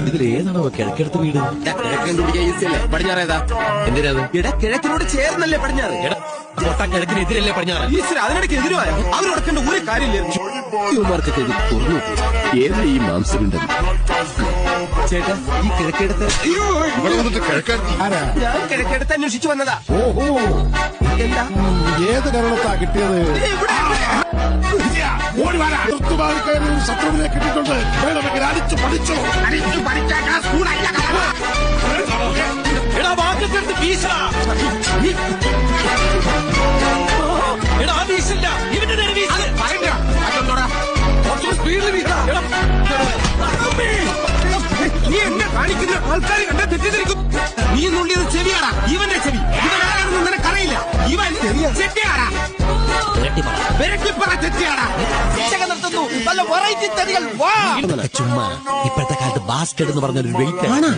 ഇതിലേതാണോ കിഴക്കെടുത്ത് വീട്? പടിഞ്ഞാറേതാ? എന്തിനാത്? കിഴക്കിനോട് ചേർന്നല്ലേ പടിഞ്ഞാറ്? പൊട്ടാ കിഴക്കിനെതിരല്ലേ പടിഞ്ഞാറ്? ഈശ്വര, അതിനിടയ്ക്ക് എതിരുവായോ? അവരോടക്കേണ്ട ഒരു കാര്യമില്ല. ഇവന്മാർക്കൊക്കെ ഇത് തുറന്നു ഏതാ ഈ മാംസമുണ്ട്? ചേട്ടാ, ഈ കിഴക്കെടുത്ത് ഞാൻ കിഴക്കെടുത്ത് അന്വേഷിച്ചു വന്നതാ. ഓഹോ, എന്താ ഏത് കരണത്താ കിട്ടിയത്? ശത്രുവിനെ കിട്ടിയിട്ടുണ്ട്. വേണമെങ്കിൽ അടിച്ചു പഠിച്ചു. എടാ വാക്കത്തെടുത്ത് വീശടാ. എടാ വീശില്ല, ഇവന്റെ നേരെ വീശ. സ്പീഡിൽ വീശടാ. നീ എന്നെ കാണിക്കുന്ന ആൾക്കാർ കണ്ട തെറ്റിദ്ധരിക്കും. നീ നുള്ളിയത് ചെവിയാടാ, ഇവന്റെ ചെവി. ഇവനാരാണെന്ന് നിനക്കറിയില്ല. ഇവൻ ചെറ്റിയാടാ, ചെറ്റിയാടാ. നിർത്തുന്നു. നല്ല വെറൈറ്റി തടികൾ. ചുമ്മാ ഇപ്പോഴത്തെ കാലത്ത് ബാസ്കറ്റ് എന്ന് പറഞ്ഞൊരു വെയിറ്റ് ആണ്.